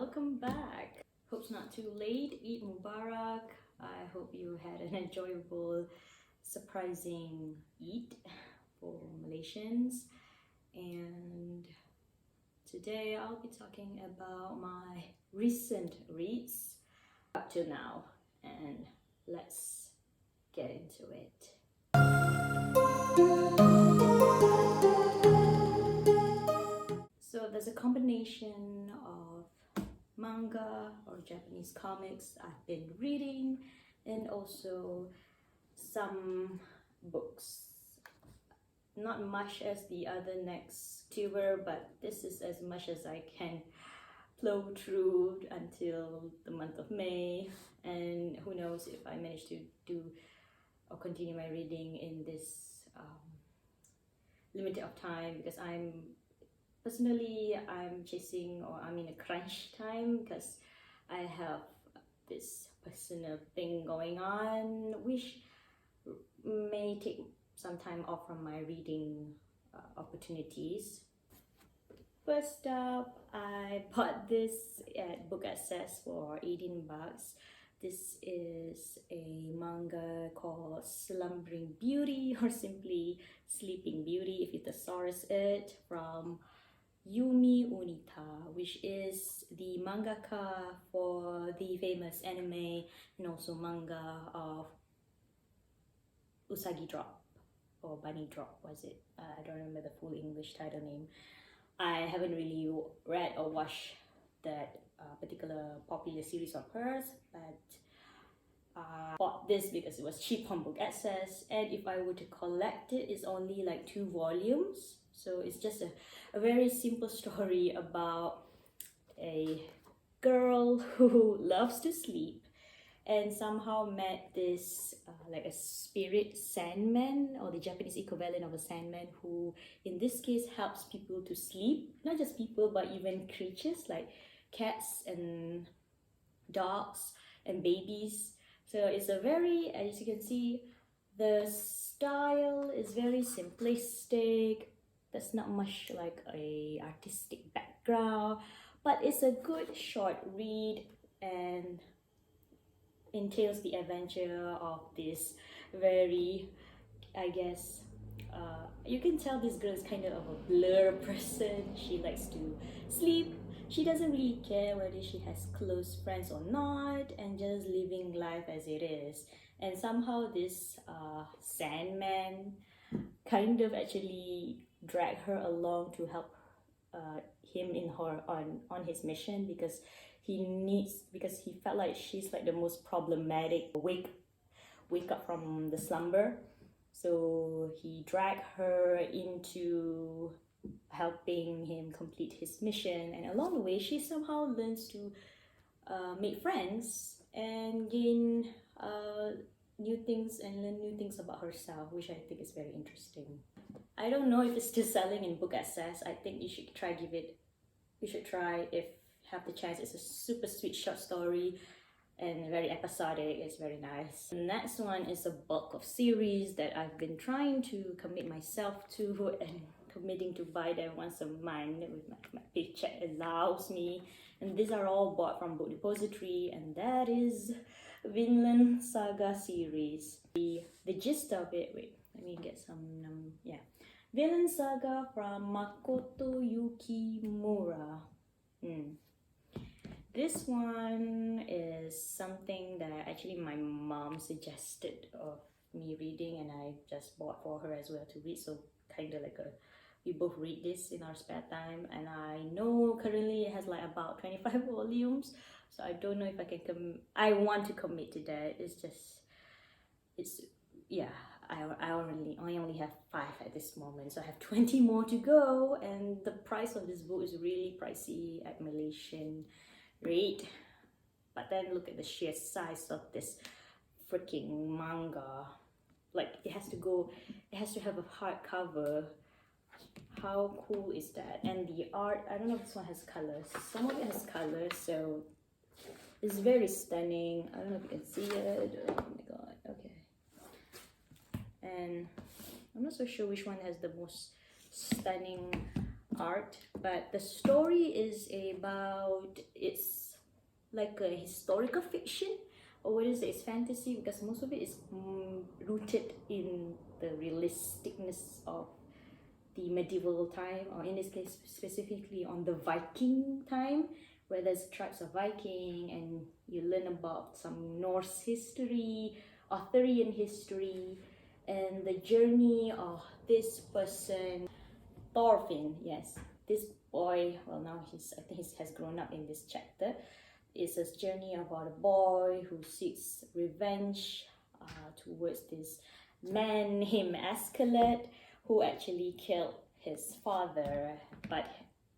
welcome back. Hope it's not too late. Eid Mubarak. I hope you had an enjoyable, surprising Eid for Malaysians. And today I'll be talking about my recent reads up to now. And let's get into it. So there's a combination of manga or Japanese comics I've been reading, and also some books. Not much as the other next tuber, but this is as much as I can plow through until the month of May, and who knows if I manage to do or continue my reading in this limited of time, because I'm chasing, or I'm in a crunch time because I have this personal thing going on which may take some time off from my reading opportunities. First up, I bought this at Book Access for 18 bucks. This is a manga called Slumbering Beauty, or simply Sleeping Beauty if you thesaurus it, from Yumi Unita, which is the mangaka for the famous anime and also manga of Usagi Drop or Bunny Drop, was it? I don't remember the full English title name. I haven't really read or watched that particular popular series of hers, but I bought this because it was cheap on Book Access, and if I were to collect it, it's only like 2 volumes. So it's just a very simple story about a girl who loves to sleep and somehow met this like a spirit sandman, or the Japanese equivalent of a sandman, who in this case helps people to sleep. Not just people, but even creatures like cats and dogs and babies. So it's a very, as you can see, the style is very simplistic. There's not much like a artistic background, but it's a good short read and entails the adventure of this very, I guess, you can tell this girl is kind of a blur person. She likes to sleep. She doesn't really care whether she has close friends or not, and just living life as it is. And somehow this Sandman kind of actually drag her along to help him in her on his mission, because he felt like she's like the most problematic wake up from the slumber. So he dragged her into helping him complete his mission, and along the way she somehow learns to make friends and gain new things and learn new things about herself, which I think is very interesting. I don't know if it's still selling in Book Access. I think you should try if you have the chance. It's a super sweet short story and very episodic. It's very nice. The next one is a bulk of series that I've been trying to commit myself to and committing to buy them once a month with my paycheck allows me. And these are all bought from Book Depository, and that is Vinland Saga series. The gist of it, wait, let me get some, Vinland Saga from Makoto Yukimura. This one is something that actually my mom suggested of me reading, and I just bought for her as well to read. So kind of like we both read this in our spare time, and I know currently it has like about 25 volumes. So I don't know if I can I want to commit to that. I only have 5 at this moment, so I have 20 more to go, and the price of this book is really pricey at Malaysian rate. But then look at the sheer size of this freaking manga. Like it has to have a hardcover. How cool is that? And the art, I don't know if this one has colors. Some of it has colors, so it's very stunning. I don't know if you can see it. Oh my god, okay. And I'm not so sure which one has the most stunning art, but the story is about, it's like a historical fiction, or what is it? It's fantasy, because most of it is rooted in the realisticness of the medieval time, or in this case specifically on the Viking time, where there's tribes of Viking and you learn about some Norse history, Arthurian history, and the journey of this person, Thorfinn. Yes, this boy, well, now I think he has grown up in this chapter. It's a journey about a boy who seeks revenge towards this man named Askeladd, who actually killed his father. But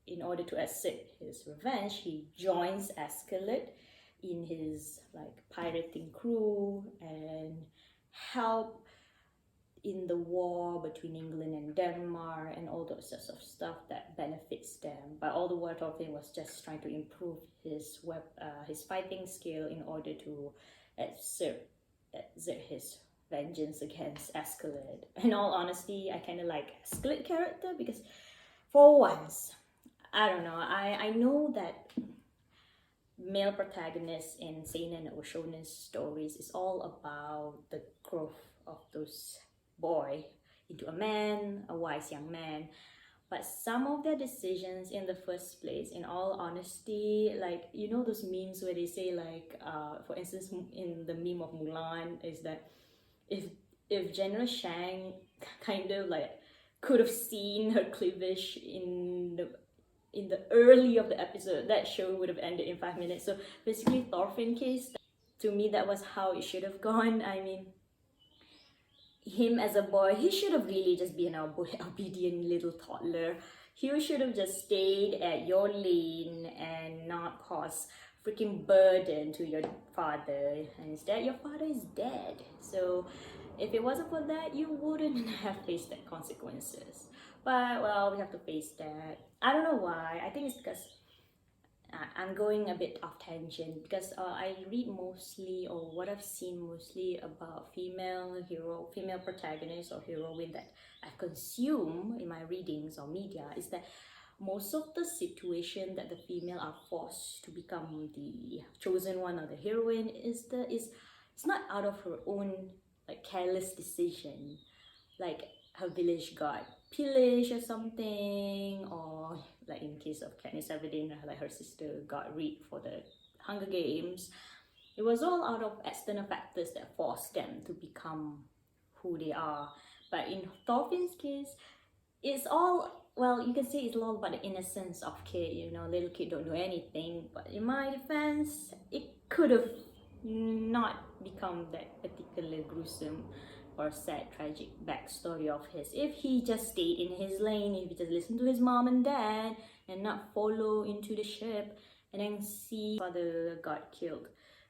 in order to assert his revenge, he joins Askeladd in his like pirating crew and help in the war between England and Denmark and all those sorts of stuff that benefits them. But all the while, Thorfinn was just trying to improve his fighting skill in order to exert his vengeance against Askeladd. In all honesty, I kind of like Askeladd character because for once, I don't know, I know that male protagonists in seinen or shonen stories is all about the growth of those boy into a man, a wise young man. But some of their decisions in the first place, in all honesty, like, you know those memes where they say like, for instance, in the meme of Mulan, is that if General Shang kind of like could have seen her cleavage in the early of the episode, that show would have ended in 5 minutes. So basically, Thorfinn case, to me, that was how it should have gone. I mean, him as a boy, he should have really just been an obedient little toddler. He should have just stayed at your lane and not cause freaking burden to your father. And instead, your father is dead. So if it wasn't for that, you wouldn't have faced the consequences. But well, we have to face that. I don't know why. I think it's because I'm going a bit off tangent, because I read mostly, or what I've seen mostly about female protagonists or heroine that I consume in my readings or media, is that most of the situation that the female are forced to become the chosen one or the heroine is it's not out of her own like careless decision, like her village got pillaged or something, or like in case of Katniss Everdeen, like her sister got raped for the Hunger Games. It was all out of external factors that forced them to become who they are. But in Thorfinn's case, it's all, well, you can say it's all about the innocence of kid, you know, little kid don't do anything. But in my defense, it could have not become that particularly gruesome or sad, tragic backstory of his if he just stayed in his lane, if he just listened to his mom and dad and not follow into the ship and then see father got killed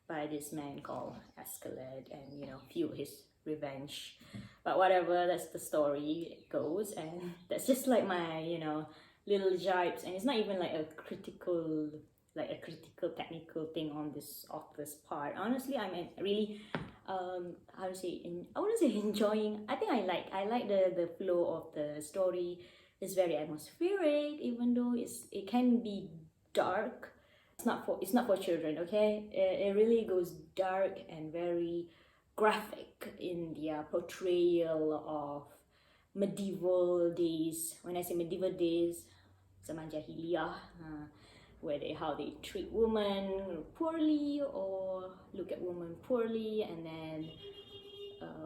by this man called Askeladd and, you know, fuel his revenge. But whatever, that's the story it goes, and that's just like my, you know, little jibes. And it's not even like a critical technical thing on this author's part. Honestly, I'm really how to say, I wouldn't say enjoying. I think I like the flow of the story. It's very atmospheric, even though it can be dark. It's not for children, okay? It really goes dark and very graphic in their portrayal of medieval days. When I say medieval days, zaman jahiliyah, how they treat women poorly or look at women poorly, and then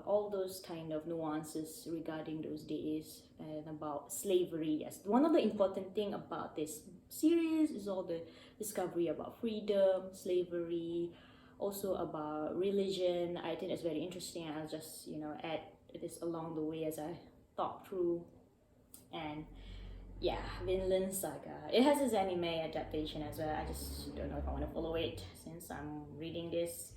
all those kind of nuances regarding those days, and about slavery. Yes, one of the important thing about this series is all the discovery about freedom, slavery, also about religion. I think that's very interesting. I'll just, you know, add this along the way as I thought through. And yeah, Vinland Saga. It has its anime adaptation as well. I just don't know if I want to follow it since I'm reading this.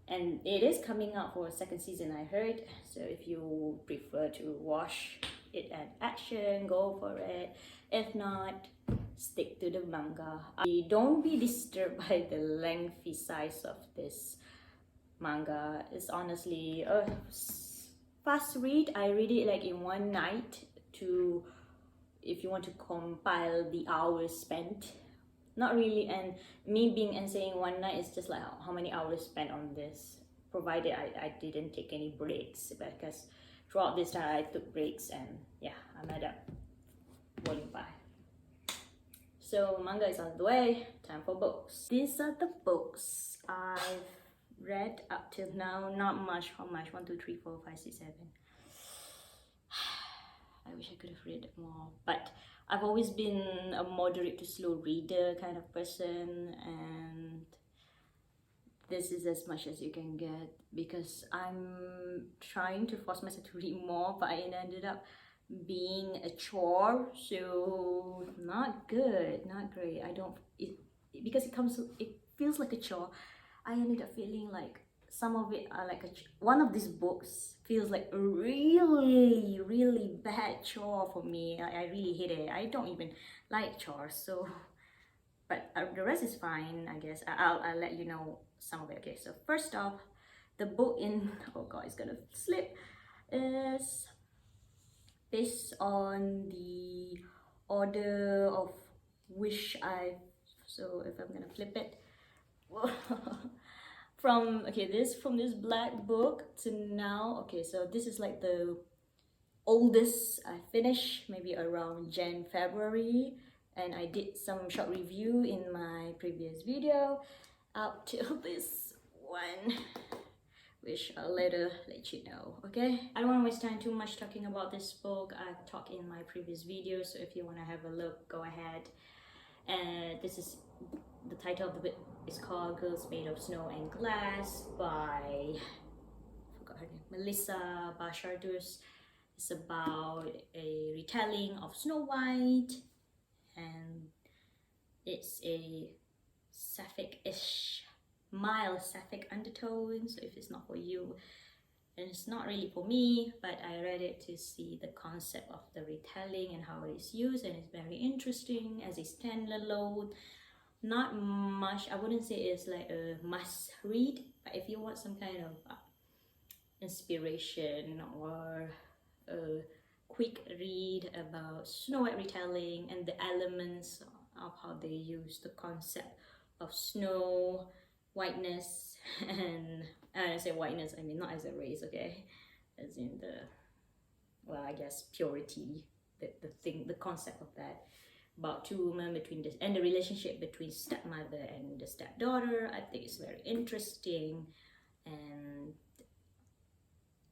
And it is coming out for a second season, I heard. So if you prefer to watch it at action, go for it. If not, stick to the manga. Don't be disturbed by the lengthy size of this manga. It's honestly a fast read. I read it like in one night. If you want to compile the hours spent, not really. And me being and saying one night is just like how many hours spent on this, provided I didn't take any breaks, because throughout this time I took breaks, and yeah, I made up volume 5. So manga is out of the way, time for books. These are the books I've read up till now. Not much. How much? 1, 2, 3, 4, 5, 6, 7. I wish I could have read more, but I've always been a moderate to slow reader kind of person, and this is as much as you can get, because I'm trying to force myself to read more, but it ended up being a chore, so not good, not great. I don't because it feels like a chore. I ended up feeling like some of it are like one of these books feels like a really bad chore for me. I really hate it. I don't even like chores, so but the rest is fine, I guess. I'll let you know some of it. Okay, so first off, the book in, oh god, it's gonna slip, is based on the order of wish so if I'm gonna flip it from this black book to now. Okay, so this is like the oldest I finished, maybe around February, and I did some short review in my previous video up till this one, which I'll later let you know. Okay, I don't want to waste time too much talking about this book. I've talked in my previous video, so if you want to have a look, go ahead. And this is the title of the book is called Girls Made of Snow and Glass by, I forgot her name, Melissa Bashardus. It's about a retelling of Snow White, and it's a sapphic-ish, mild sapphic undertone, so if it's not for you, then it's not really for me. But I read it to see the concept of the retelling and how it is used, and it's very interesting as a standalone. Not much, I wouldn't say it's like a must read, but if you want some kind of inspiration or a quick read about Snow White retelling and the elements of how they use the concept of snow, whiteness, and I say whiteness, I mean not as a race, okay, as in the, well, I guess purity, the concept of that, about two women between this, and the relationship between stepmother and the stepdaughter. I think it's very interesting, and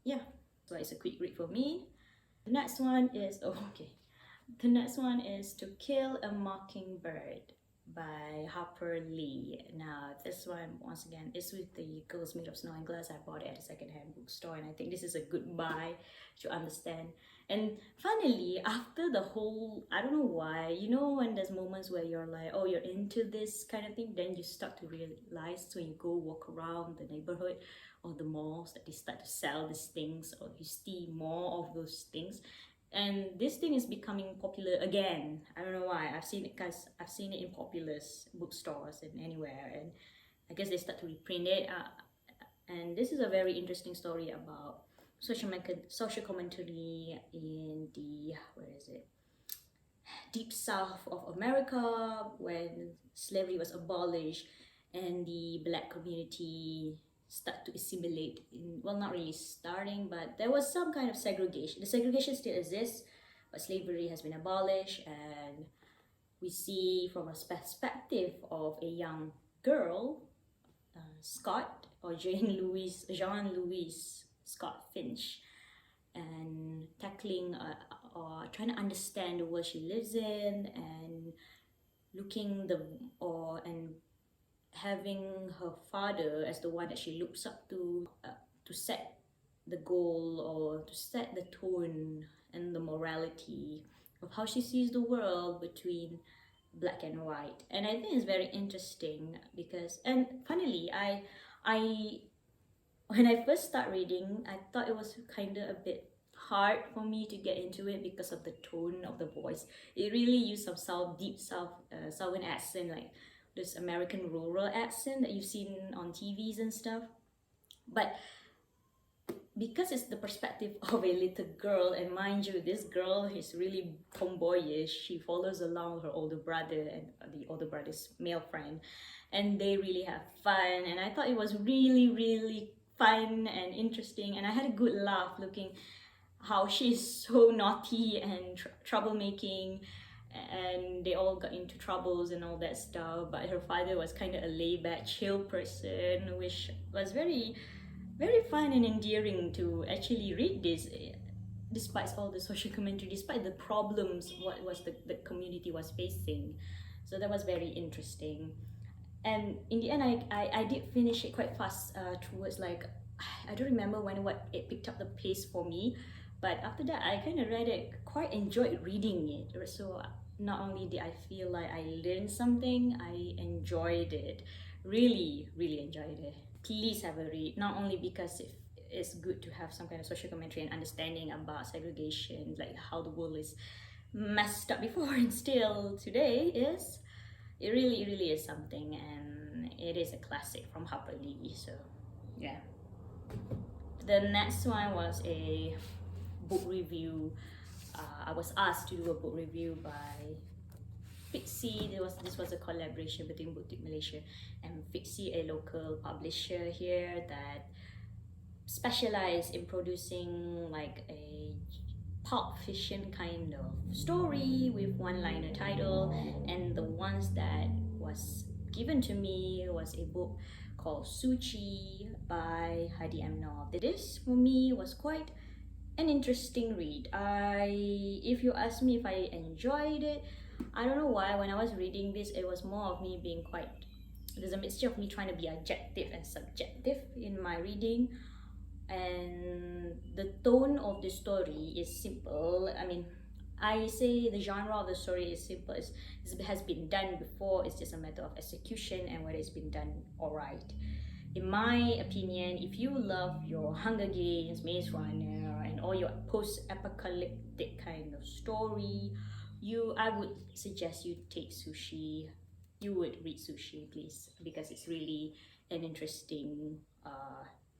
yeah, so it's a quick read for me. The next one is, the next one is To Kill a Mockingbird by Harper Lee. Now this one, once again, is with the Girls Made of Snow and Glass. I bought it at a secondhand bookstore, and I think this is a good buy to understand. And finally, after the whole, I don't know why, you know when there's moments where you're like, oh, you're into this kind of thing, then you start to realize when you go walk around the neighborhood or the malls that they start to sell these things, or you see more of those things. And this thing is becoming popular again. I don't know why. I've seen it in popular bookstores and anywhere, and I guess they start to reprint it. And this is a very interesting story about social commentary in the, where is it, deep south of America, when slavery was abolished and the black community start to assimilate in, well, not really starting, but there was some kind of segregation. The segregation still exists, but slavery has been abolished, and we see from a perspective of a young girl, Scott, or Jean Louise Scott Finch, and tackling or trying to understand the world she lives in, and and having her father as the one that she looks up to set the goal, or to set the tone and the morality of how she sees the world between black and white. And I think it's very interesting because, and funnily, I when I first started reading, I thought it was kind of a bit hard for me to get into it because of the tone of the voice. It really used some deep southern accent, like this American rural accent that you've seen on TVs and stuff. But because it's the perspective of a little girl, and mind you, this girl is really tomboyish. She follows along her older brother and the older brother's male friend, and they really have fun. And I thought it was really, really fun and interesting, and I had a good laugh looking how she's so naughty and troublemaking, and they all got into troubles and all that stuff. But her father was kind of a laid-back, chill person, which was very, very fun and endearing to actually read this, despite all the social commentary, despite the problems what was the community was facing. So that was very interesting. And in the end, I did finish it quite fast, towards like, I don't remember what it picked up the pace for me, but after that I kind of read it, quite enjoyed reading it. So not only did I feel like I learned something, I enjoyed it, really, really enjoyed it. Please have a read, not only because it's good to have some kind of social commentary and understanding about segregation, like how the world is messed up before and still today is, it really, really is something, and it is a classic from Harper Lee. So yeah. The next one was a book review. I was asked to do a book review by Fixie. This was a collaboration between Booktube Malaysia and Fixie, a local publisher here that specialize in producing like a pulp fiction kind of story with one-liner title. And the ones that was given to me was a book called Suci by Hadi Amnov. This for me was quite an interesting read. If you ask me if I enjoyed it, I don't know why. When I was reading this, it was more of me being quite, there's a mixture of me trying to be objective and subjective in my reading. And the tone of the story is simple. I mean, I say the genre of the story is simple. It has been done before. It's just a matter of execution and whether it's been done alright. In my opinion, if you love your Hunger Games, Maze Runner, and all your post-apocalyptic kind of story, I would suggest you take Suci. You would read Suci, please, because it's really an interesting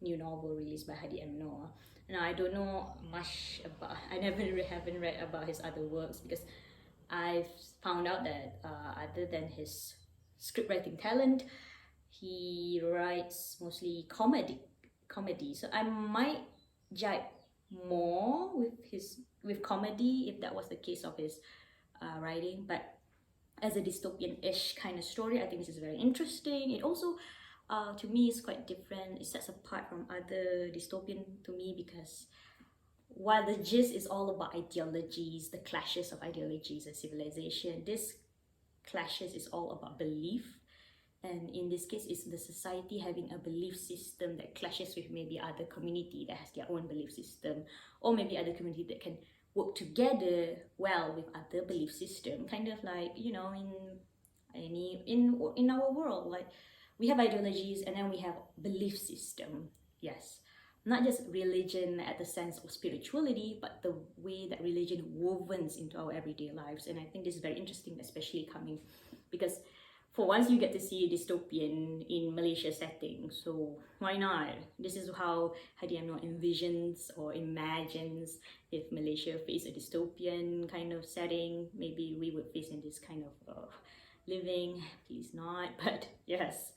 new novel released by Hadi Amnov. Now, I don't know much about, haven't read about his other works, because I've found out that other than his scriptwriting talent, he writes mostly comedy. So I might jibe more with comedy if that was the case of his writing. But as a dystopian-ish kind of story, I think this is very interesting. It also, to me, is quite different. It sets apart from other dystopian to me, because while the gist is all about ideologies, the clashes of ideologies and civilization, this clashes is all about belief. And in this case, it's the society having a belief system that clashes with maybe other community that has their own belief system, or maybe other community that can work together well with other belief system. Kind of like, you know, in our world, like we have ideologies and then we have belief system. Yes, not just religion at the sense of spirituality, but the way that religion wovens into our everyday lives. And I think this is very interesting, especially coming because for once you get to see a dystopian in Malaysia setting, so why not? This is how Hadi Amnov envisions or imagines if Malaysia faced a dystopian kind of setting, maybe we would face in this kind of living. Please not, but yes,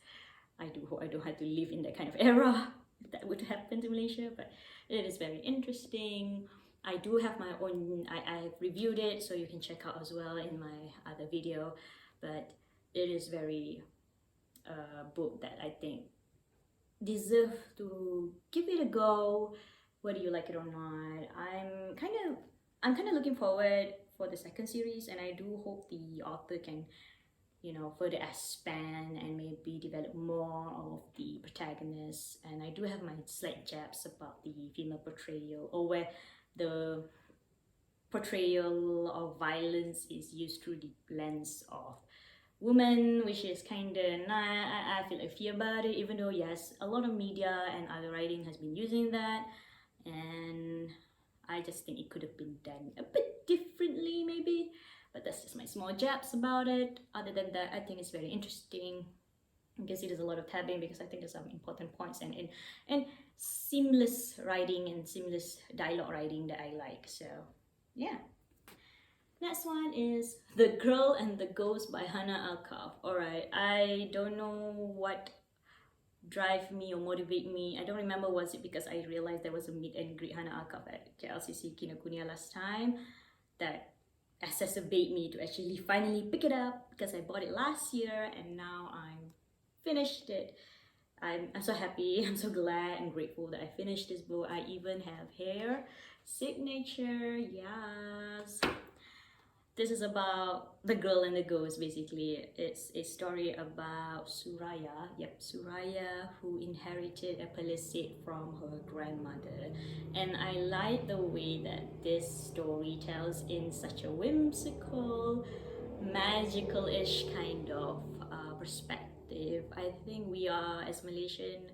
I do hope I don't have to live in that kind of era if that would happen to Malaysia. But it is very interesting. I do have my own, I have reviewed it, so you can check out as well in my other video. But it is very book that I think deserve to give it a go, whether you like it or not. I'm kind of looking forward for the second series, and I do hope the author can, you know, further expand and maybe develop more of the protagonists. And I do have my slight jabs about the female portrayal, or where the portrayal of violence is used through the lens of woman, which is kind of not, I feel iffy about it, even though yes, a lot of media and other writing has been using that, and I just think it could have been done a bit differently maybe. But that's just my small jabs about it. Other than that, I think it's very interesting. You can see there's a lot of tabbing because I think there's some important points and seamless writing and seamless dialogue writing that I like. So yeah. Next one is The Girl and the Ghost by Hannah Alkaf. Alright, I don't know what drive me or motivate me. I don't remember, was it because I realized there was a meet and greet Hannah Alkaf at KLCC Kinokuniya last time that exacerbate me to actually finally pick it up, because I bought it last year and now I'm finished it. I'm so happy, I'm so glad and grateful that I finished this book. I even have hair signature, yes. This is about the girl and the ghost, basically. It's a story about Suraya. Yep, Suraya, who inherited a palisade from her grandmother. And I like the way that this story tells in such a whimsical, magical-ish kind of perspective. I think we are, as Malaysian,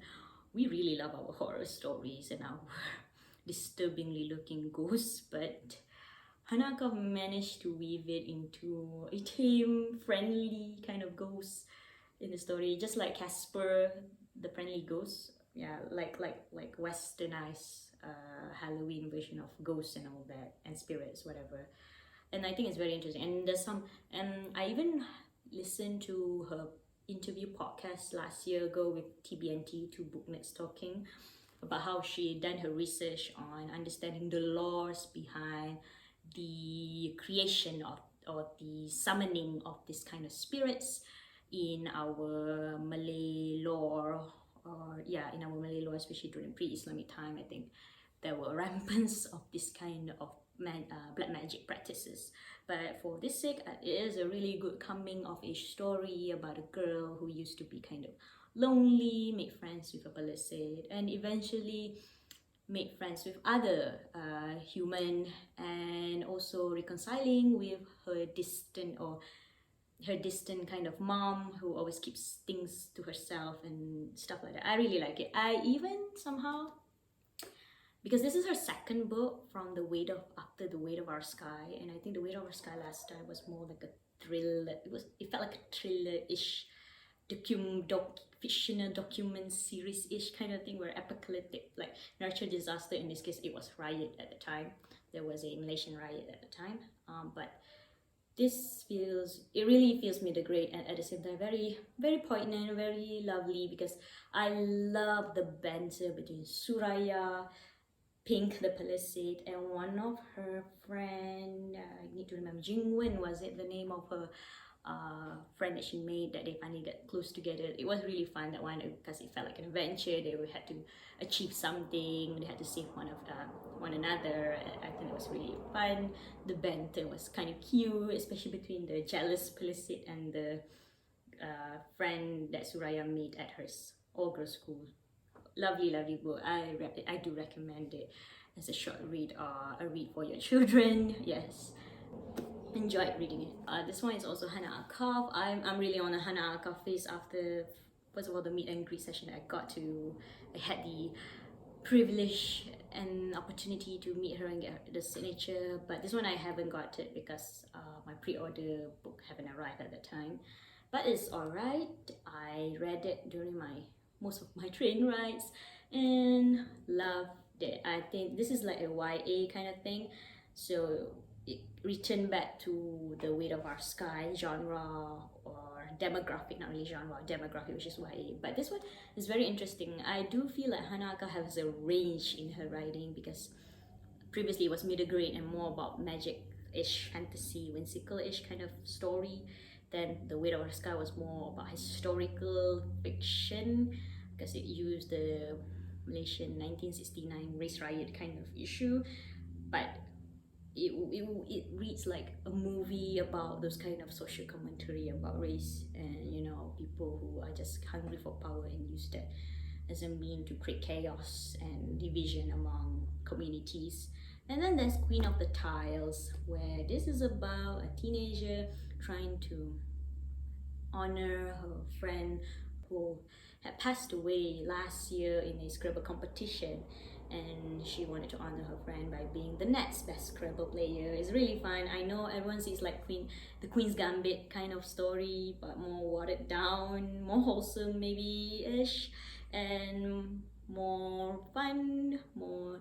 we really love our horror stories and our disturbingly looking ghosts, but Hannah Alkaf managed to weave it into a tame, friendly kind of ghost in the story, just like Casper, the friendly ghost. Yeah, like westernized Halloween version of ghosts and all that, and spirits, whatever. And I think it's very interesting. And there's some, and I even listened to her interview podcast last year ago with TBNT, Two Book Nerds Talking, about how she done her research on understanding the laws behind the creation of or the summoning of this kind of spirits in our Malay lore, or yeah, in our Malay lore, especially during pre-Islamic time. I think there were rampants of this kind of black magic practices. But for this sake, it is a really good coming of age story about a girl who used to be kind of lonely, made friends with a palisade, and eventually made friends with other human, and also reconciling with her distant kind of mom who always keeps things to herself and stuff like that. I really like it. I even somehow, because this is her second book from after The Weight of Our Sky, and I think The Weight of Our Sky last time was more like a thriller. It felt like a thriller-ish fictional document series-ish kind of thing, where apocalyptic, like natural disaster. In this case, it was riot at the time. There was a Malaysian riot at the time. But this really fills me the great, and at the same time very, very poignant, very lovely, because I love the banter between Suraya, Pink the palisade, and one of her friend, I need to remember, Jingwen, was it the name of her friend that she made, that they finally get close together. It was really fun, that one, because it felt like an adventure. They had to achieve something, they had to save one another. I think it was really fun. The banter was kind of cute, especially between the jealous palisade and the friend that Suraya made at her all-girls school. Lovely, lovely book. I do recommend it as a short read, a read for your children. Yes, enjoyed reading it. This one is also Hannah Alkaf. I'm really on a Hannah Alkaf phase after, first of all, the meet and greet session that I had the privilege and opportunity to meet her and get the signature. But this one I haven't got it because my pre-order book haven't arrived at the time. But it's alright. I read it during most of my train rides and loved it. I think this is like a YA kind of thing, so it returned back to The Weight of Our Sky genre, or demographic, not really genre, demographic, which is YA. But this one is very interesting. I do feel like Hannah Alkaf has a range in her writing, because previously it was middle grade and more about magic-ish, fantasy, whimsical-ish kind of story. Then The Weight of Our Sky was more about historical fiction, because it used the Malaysian 1969 race riot kind of issue, but it reads like a movie about those kind of social commentary about race, and people who are just hungry for power and use that as a mean to create chaos and division among communities. And then there's Queen of the Tiles, where this is about a teenager trying to honor her friend who had passed away last year in a Scrabble competition. and she wanted to honor her friend by being the next best Scrabble player. It's really fun. I know everyone sees like the Queen's Gambit kind of story, but more watered down, more wholesome maybe ish, and more fun, more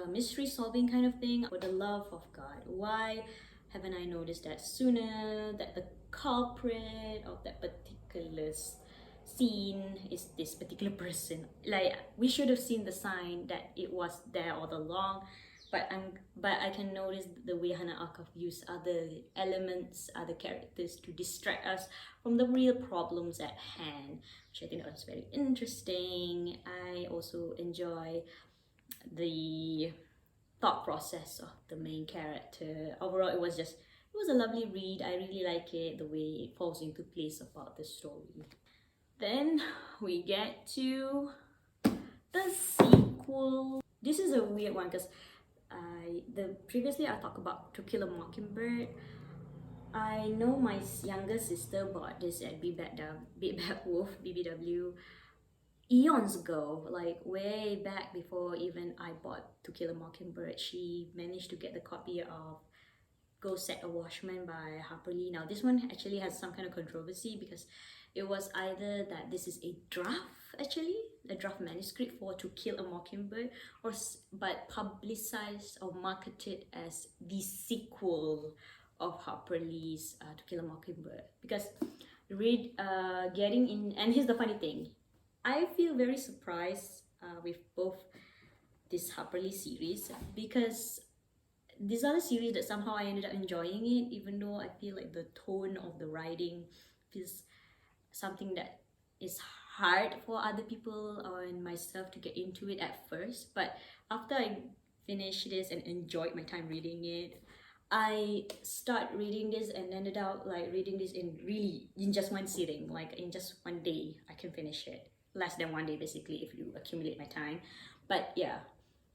mystery solving kind of thing. For the love of God, why haven't I noticed that sooner? That the culprit of that particular scene is this particular person. Like, we should have seen the sign that it was there all along, but I can notice the way Hannah Akaf used other elements, other characters to distract us from the real problems at hand, which I think was very interesting. I also enjoy the thought process of the main character. Overall, it was a lovely read. I really like it, the way it falls into place about the story. Then we get to the sequel. This is a weird one because previously I talked about To Kill a Mockingbird. I know my younger sister bought this at Big Bad Wolf, BBW, eons ago, like way back before even I bought To Kill a Mockingbird. She managed to get the copy of Set A Watchman by Harper Lee. Now this one actually has some kind of controversy because it was either that this is a draft manuscript for To Kill a Mockingbird, but publicized or marketed as the sequel of Harper Lee's To Kill a Mockingbird. Because getting in, and here's the funny thing, I feel very surprised with both this Harper Lee series, because these are the series that somehow I ended up enjoying it, even though I feel like the tone of the writing feels something that is hard for other people or myself to get into it at first. But after I finished this and enjoyed my time reading it, I start reading this and ended up like reading this in just one sitting, like in just one day I can finish it. Less than one day basically if you accumulate my time. But yeah,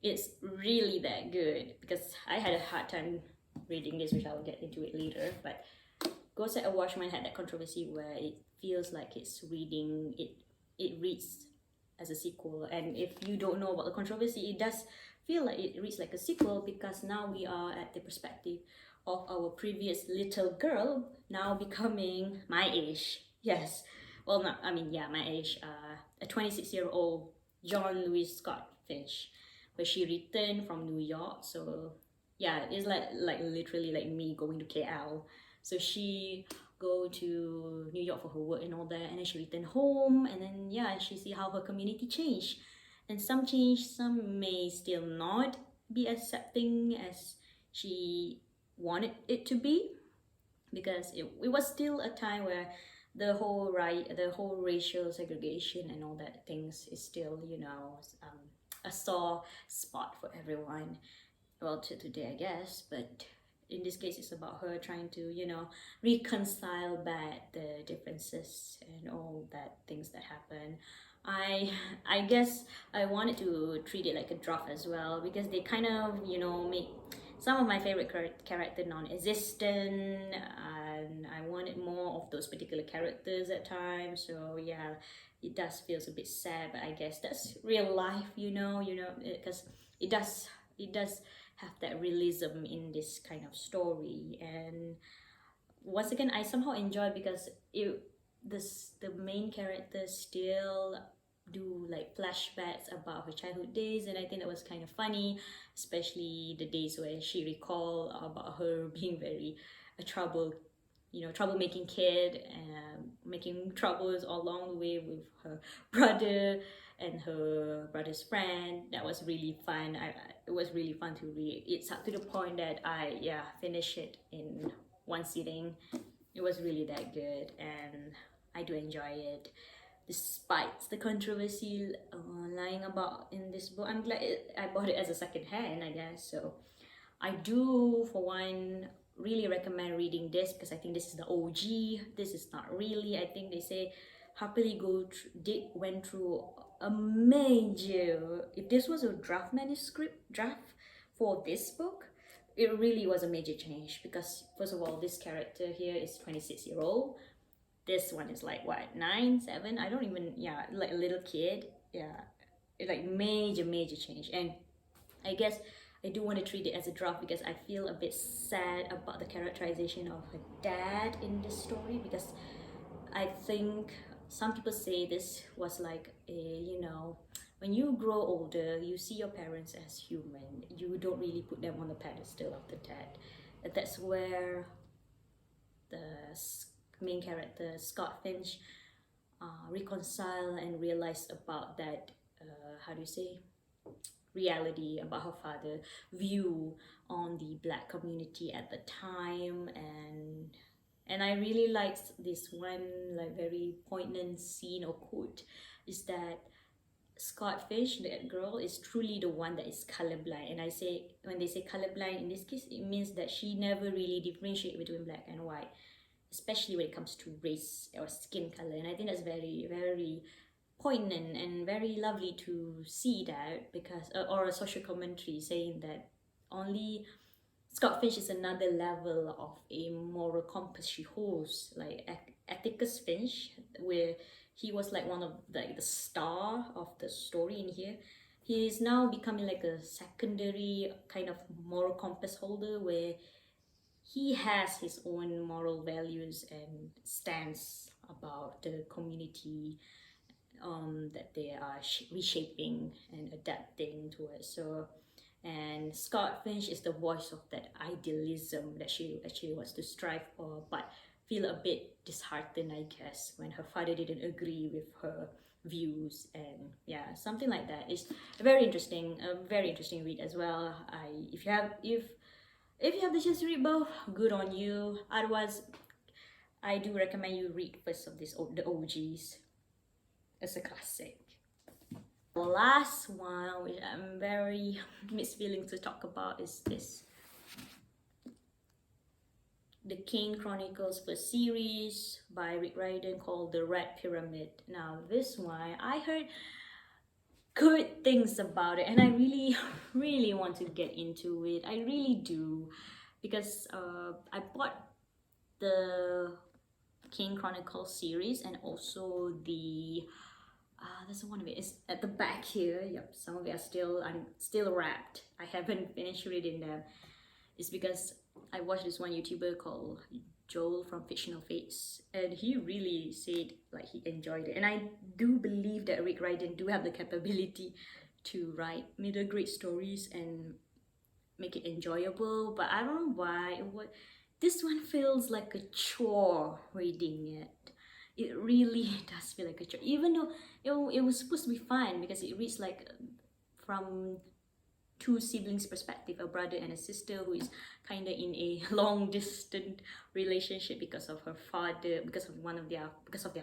it's really that good, because I had a hard time reading this, which I'll get into it later. But Set A Watchman had that controversy where it feels like it reads as a sequel, and if you don't know about the controversy, it does feel like it reads like a sequel, because now we are at the perspective of our previous little girl now becoming my age. Yes, well, not, I mean, yeah, my age, a 26-year-old John Louis Scott Finch, where she returned from New York. So yeah, it's like literally like me going to KL. So she go to New York for her work and all that, and then she returned home, and then yeah, she see how her community changed, and some change, some may still not be accepting as she wanted it to be, because it was still a time where the whole racial segregation and all that things is still, you know, a sore spot for everyone. Well, to today, I guess. But in this case, it's about her trying to, you know, reconcile back the differences and all that things that happen. I guess I wanted to treat it like a draft as well, because they kind of, you know, make some of my favorite character non-existent, and I wanted more of those particular characters at times. So yeah, it does feels a bit sad, but I guess that's real life, you know, because it does have that realism in this kind of story. And once again, I somehow enjoy, because the main character still do like flashbacks about her childhood days, and I think that was kind of funny, especially the days where she recall about her being very a troublemaking kid, and making troubles all along the way with her brother and her brother's friend. That was really fun. It was really fun to read. It's up to the point that I finished it in one sitting. It was really that good, and I do enjoy it. Despite the controversy lying about in this book, I'm glad I bought it as a second hand, I guess. So I do, for one, really recommend reading this, because I think this is the OG. This is not really, I think they say Harper Lee went through a major, if this was a draft for this book, it really was a major change, because first of all, this character here is 26-year-old. This one is like what, 9, 7? I don't even, yeah, like a little kid. Yeah, like major change. And I guess I do want to treat it as a draft because I feel a bit sad about the characterization of her dad in this story, because I think some people say this was like a, you know, when you grow older, you see your parents as human. You don't really put them on the pedestal of the dad. That's where the main character, Scott Finch, reconcile and realize about that, how do you say, reality about her father view on the black community at the time. And I really liked this one like very poignant scene or quote, is that Scott Fish, that girl, is truly the one that is colorblind. And I say, when they say colorblind in this case, it means that she never really differentiate between black and white, especially when it comes to race or skin color. And I think that's very poignant and very lovely to see that, because or a social commentary saying that only Scott Finch is another level of a moral compass she holds, like Atticus Finch, where he was like one of like the star of the story in here. He is now becoming like a secondary kind of moral compass holder, where he has his own moral values and stance about the community that they are reshaping and adapting towards. So, and Scott Finch is the voice of that idealism that she actually wants to strive for, but feel a bit disheartened, I guess, when her father didn't agree with her views. And yeah, something like that. It's a very interesting read as well. If you have the chance to read both, good on you. Otherwise, I do recommend you read first of the OGs. It's a classic. The last one, which I'm very mixed feeling to talk about, is this. The Kane Chronicles first series by Rick Riordan, called The Red Pyramid. Now this one, I heard good things about it, and I really want to get into it. I really do, because I bought the Kane Chronicles series, and also the there's one of it is at the back here. Yep, some of it are still wrapped. I haven't finished reading them. It's because I watched this one YouTuber called Joel from Fictional Fates, and he really said like he enjoyed it. And I do believe that Rick Riordan do have the capability to write middle grade stories and make it enjoyable, but I don't know why this one feels like a chore reading it. It really does feel like a chore, even though it was supposed to be fun, because it reads like from two siblings' perspective, a brother and a sister who is kind of in a long distant relationship because of their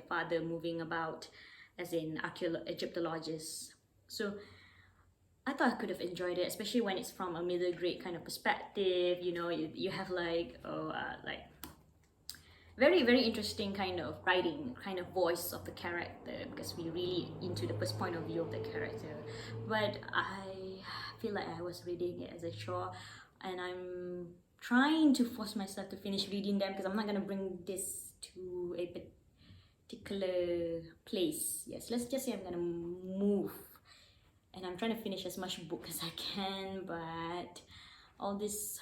father moving about as an Egyptologist. So I thought I could have enjoyed it, especially when it's from a middle grade kind of perspective. You know, you have like very interesting kind of writing, kind of voice of the character, because we really into the first point of view of the character. But I feel like I was reading it as a chore, and I'm trying to force myself to finish reading them, because I'm not gonna bring this to a particular place. Yes, let's just say I'm gonna move, and I'm trying to finish as much book as I can, but all this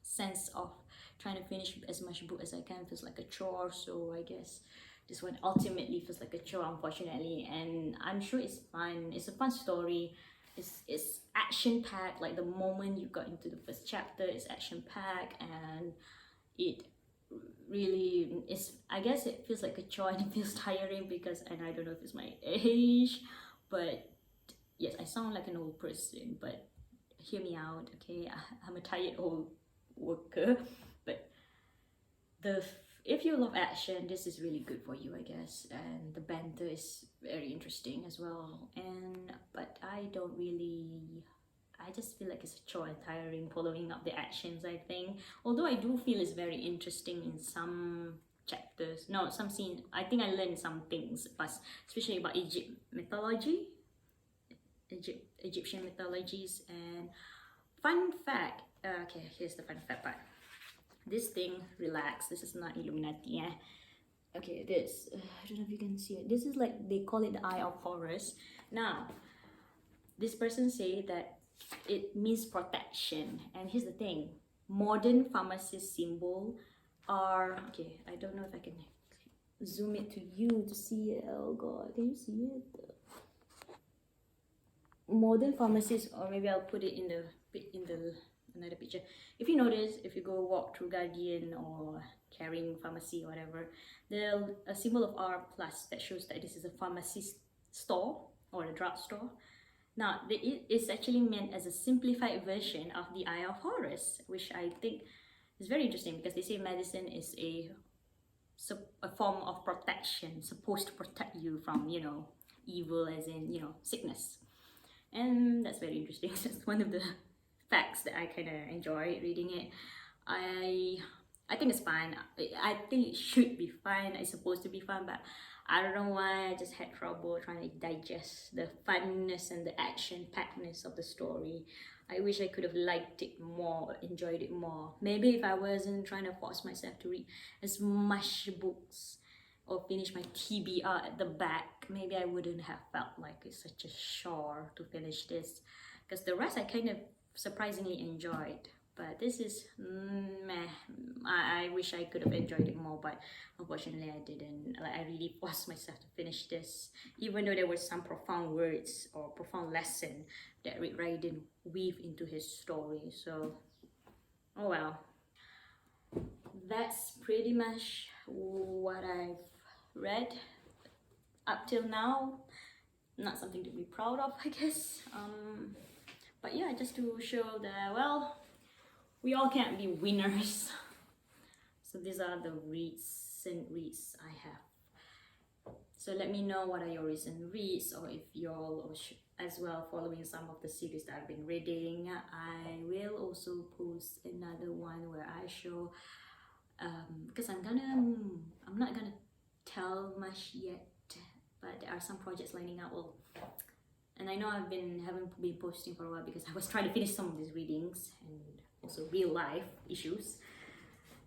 sense of trying to finish as much book as I can feels like a chore. So I guess this one ultimately feels like a chore, unfortunately. And I'm sure it's fun. It's a fun story. It's action packed. Like the moment you got into the first chapter, it's action packed, and it really is. I guess it feels like a chore, and it feels tiring because, and I don't know if it's my age, but yes, I sound like an old person, but hear me out, okay? I'm a tired old worker, but if you love action, this is really good for you, I guess. And the banter is very interesting as well. But I just feel like it's a chore and tiring following up the actions, I think. Although I do feel it's very interesting in some chapters. No, some scenes. I think I learned some things, but especially about Egyptian mythologies. And fun fact, okay, here's the fun fact part. This thing, relax, this is not Illuminati, eh? Okay, this, I don't know if you can see it. This is like, they call it the Eye of Horus. Now, this person say that it means protection. And here's the thing, modern pharmacist symbol are, okay, I don't know if I can zoom it to you to see it. Oh god, can you see it? Modern pharmacists, or maybe I'll put it in the another picture. If you notice, if you go walk through Guardian or Caring Pharmacy or whatever, there's a symbol of R plus that shows that this is a pharmacy store or a drug store. Now, it is actually meant as a simplified version of the Eye of Horus, which I think is very interesting because they say medicine is a form of protection, supposed to protect you from, you know, evil, as in, you know, sickness. And that's very interesting. That's one of the facts that I kind of enjoy reading it. I think it's fun. I think it should be fun. It's supposed to be fun, but I don't know why I just had trouble trying to digest the funness and the action-packedness of the story. I wish I could have liked it more, enjoyed it more. Maybe if I wasn't trying to force myself to read as much books or finish my TBR at the back, maybe I wouldn't have felt like it's such a chore to finish this. Because the rest I kind of surprisingly enjoyed. But this is meh. I wish I could have enjoyed it more, but unfortunately I didn't. Like, I really forced myself to finish this, even though there were some profound words or profound lesson that Rick Riordan weave into his story. So, oh well. That's pretty much what I've read up till now. Not something to be proud of, I guess. But yeah, just to show that, well, we all can't be winners. So these are the recent reads I have. So let me know what are your recent reads, or if you're all as well following some of the series that I've been reading. I will also post another one where I show, because I'm not gonna tell much yet, but there are some projects lining up. Well, and I know haven't been posting for a while because I was trying to finish some of these readings and also real life issues.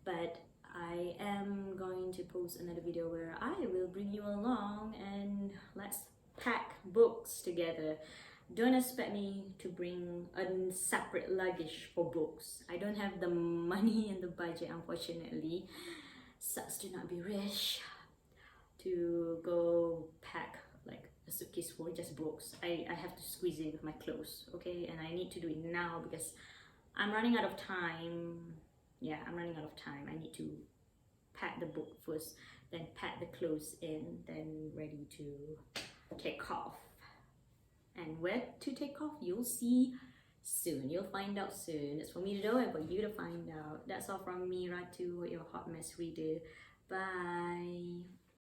But I am going to post another video where I will bring you along and let's pack books together. Don't expect me to bring a separate luggage for books. I don't have the money and the budget, unfortunately. Sucks to not be rich, to go pack like a suitcase for just books. I have to squeeze in with my clothes, okay? And I need to do it now because I'm running out of time. Yeah, I'm running out of time. I need to pack the book first, then pack the clothes in, then ready to take off. And where to take off, you'll see soon. You'll find out soon. It's for me to know and for you to find out. That's all from me, Ratu, your hot mess reader. Bye.